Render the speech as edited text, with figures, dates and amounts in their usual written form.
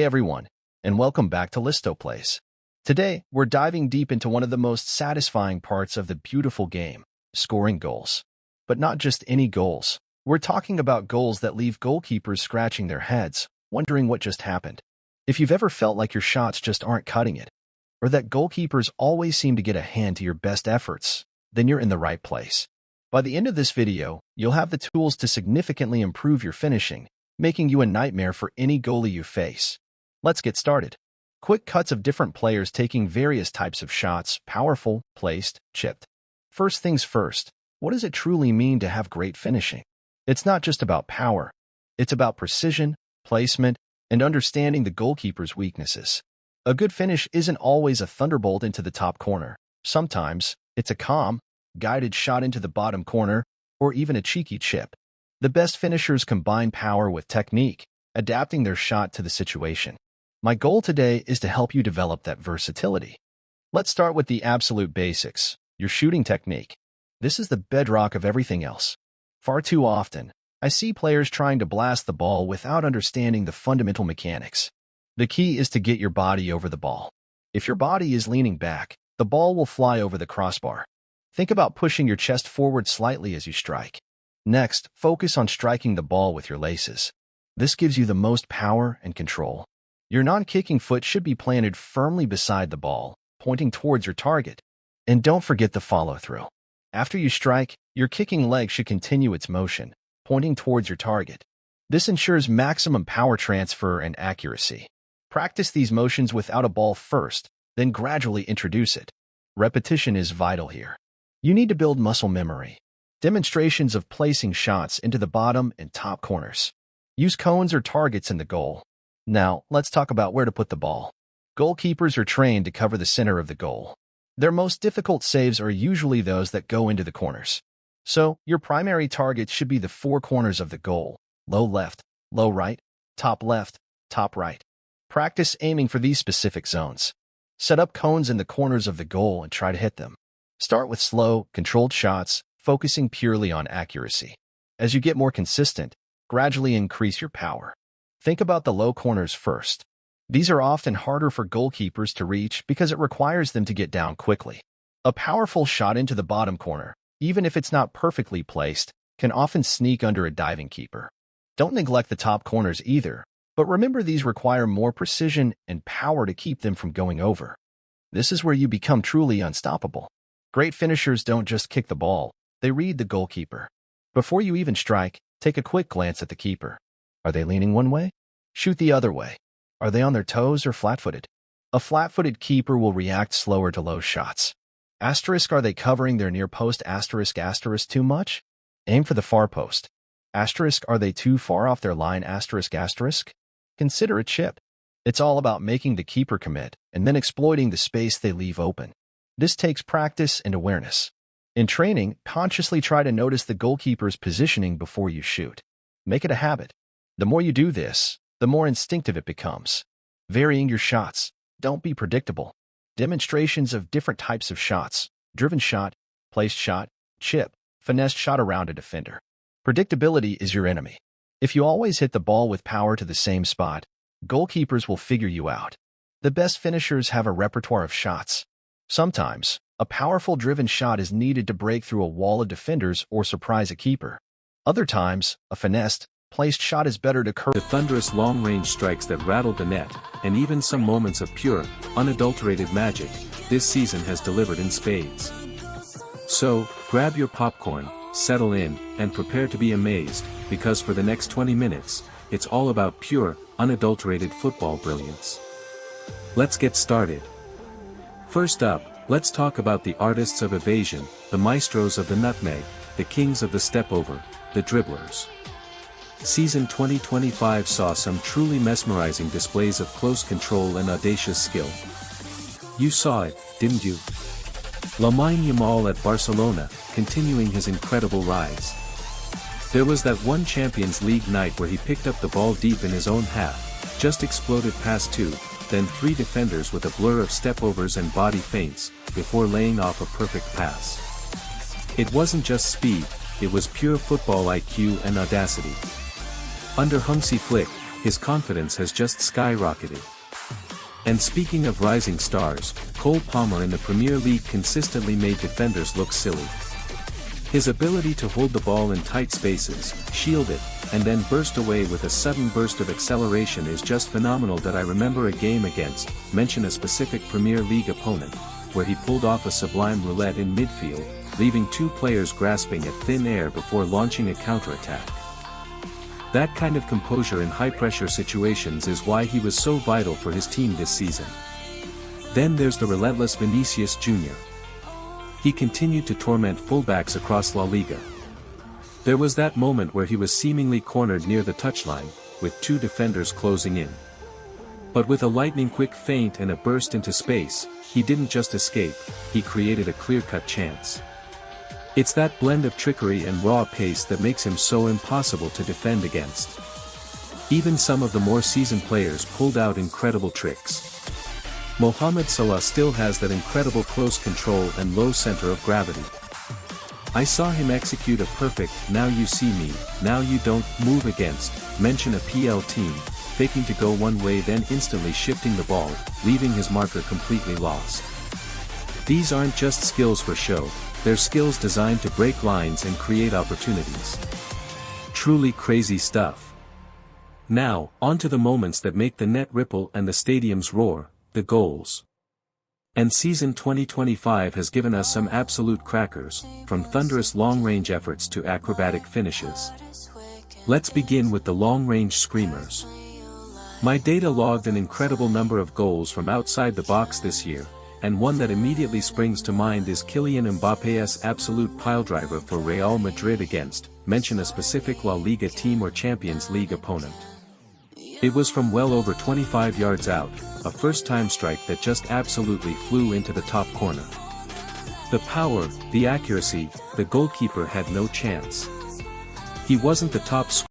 everyone, and welcome back to ListoPlays. Today, we're diving deep into one of the most satisfying parts of the beautiful game, scoring goals. But not just any goals. We're talking about goals that leave goalkeepers scratching their heads, wondering what just happened. If you've ever felt like your shots just aren't cutting it, or that goalkeepers always seem to get a hand to your best efforts, then you're in the right place. By the end of this video, you'll have the tools to significantly improve your finishing, making you a nightmare for any goalie you face. Let's get started. Quick cuts of different players taking various types of shots: powerful, placed, chipped. First things first, what does it truly mean to have great finishing? It's not just about power. It's about precision, placement, and understanding the goalkeeper's weaknesses. A good finish isn't always a thunderbolt into the top corner. Sometimes, it's a calm, guided shot into the bottom corner, or even a cheeky chip. The best finishers combine power with technique, adapting their shot to the situation. My goal today is to help you develop that versatility. Let's start with the absolute basics, your shooting technique. This is the bedrock of everything else. Far too often, I see players trying to blast the ball without understanding the fundamental mechanics. The key is to get your body over the ball. If your body is leaning back, the ball will fly over the crossbar. Think about pushing your chest forward slightly as you strike. Next, focus on striking the ball with your laces. This gives you the most power and control. Your non-kicking foot should be planted firmly beside the ball, pointing towards your target. And don't forget the follow-through. After you strike, your kicking leg should continue its motion, pointing towards your target. This ensures maximum power transfer and accuracy. Practice these motions without a ball first, then gradually introduce it. Repetition is vital here. You need to build muscle memory. Demonstrations of placing shots into the bottom and top corners. Use cones or targets in the goal. Now, let's talk about where to put the ball. Goalkeepers are trained to cover the center of the goal. Their most difficult saves are usually those that go into the corners. So, your primary target should be the four corners of the goal: low left, low right, top left, top right. Practice aiming for these specific zones. Set up cones in the corners of the goal and try to hit them. Start with slow, controlled shots, focusing purely on accuracy. As you get more consistent, gradually increase your power. Think about the low corners first. These are often harder for goalkeepers to reach because it requires them to get down quickly. A powerful shot into the bottom corner, even if it's not perfectly placed, can often sneak under a diving keeper. Don't neglect the top corners either, but remember these require more precision and power to keep them from going over. This is where you become truly unstoppable. Great finishers don't just kick the ball, they read the goalkeeper. Before you even strike, take a quick glance at the keeper. Are they leaning one way? Shoot the other way. Are they on their toes or flat-footed? A flat-footed keeper will react slower to low shots. Asterisk, are they covering their near post? Asterisk, asterisk, too much? Aim for the far post. Asterisk, are they too far off their line? Asterisk, asterisk. Consider a chip. It's all about making the keeper commit and then exploiting the space they leave open. This takes practice and awareness. In training, consciously try to notice the goalkeeper's positioning before you shoot. Make it a habit. The more you do this, the more instinctive it becomes. Varying your shots. Don't be predictable. Demonstrations of different types of shots: driven shot, placed shot, chip, finesse shot around a defender. Predictability is your enemy. If you always hit the ball with power to the same spot, goalkeepers will figure you out. The best finishers have a repertoire of shots. Sometimes, a powerful driven shot is needed to break through a wall of defenders or surprise a keeper. Other times, a finessed, placed shot is better to curve. The thunderous long-range strikes that rattled the net, and even some moments of pure, unadulterated magic, this season has delivered in spades. So, grab your popcorn, settle in, and prepare to be amazed, because for the next 20 minutes, it's all about pure, unadulterated football brilliance. Let's get started. First up, let's talk about the artists of evasion, the maestros of the nutmeg, the kings of the step-over, the dribblers. Season 2025 saw some truly mesmerizing displays of close control and audacious skill. You saw it, didn't you? Lamine Yamal at Barcelona, continuing his incredible rise. There was that one Champions League night where he picked up the ball deep in his own half, just exploded past two, then three defenders with a blur of stepovers and body feints, before laying off a perfect pass. It wasn't just speed, it was pure football IQ and audacity. Under Hansi Flick, his confidence has just skyrocketed. And speaking of rising stars, Cole Palmer in the Premier League consistently made defenders look silly. His ability to hold the ball in tight spaces, shield it, and then burst away with a sudden burst of acceleration is just phenomenal. That I remember a game against, mention a specific Premier League opponent, where he pulled off a sublime roulette in midfield, leaving two players grasping at thin air before launching a counterattack. That kind of composure in high-pressure situations is why he was so vital for his team this season. Then there's the relentless Vinicius Jr. He continued to torment fullbacks across La Liga. There was that moment where he was seemingly cornered near the touchline, with two defenders closing in. But with a lightning-quick feint and a burst into space, he didn't just escape, he created a clear-cut chance. It's that blend of trickery and raw pace that makes him so impossible to defend against. Even some of the more seasoned players pulled out incredible tricks. Mohamed Salah still has that incredible close control and low center of gravity. I saw him execute a perfect "now you see me, now you don't" move against, mention a PL team, faking to go one way then instantly shifting the ball, leaving his marker completely lost. These aren't just skills for show, they're skills designed to break lines and create opportunities. Truly crazy stuff. Now, on to the moments that make the net ripple and the stadiums roar, the goals. And season 2025 has given us some absolute crackers, from thunderous long-range efforts to acrobatic finishes. Let's begin with the long-range screamers. My data logged an incredible number of goals from outside the box this year, and one that immediately springs to mind is Kylian Mbappe's absolute piledriver for Real Madrid against, mention a specific La Liga team or Champions League opponent. It was from well over 25 yards out, a first-time strike that just absolutely flew into the top corner. The power, the accuracy, the goalkeeper had no chance. He wasn't the top scorer.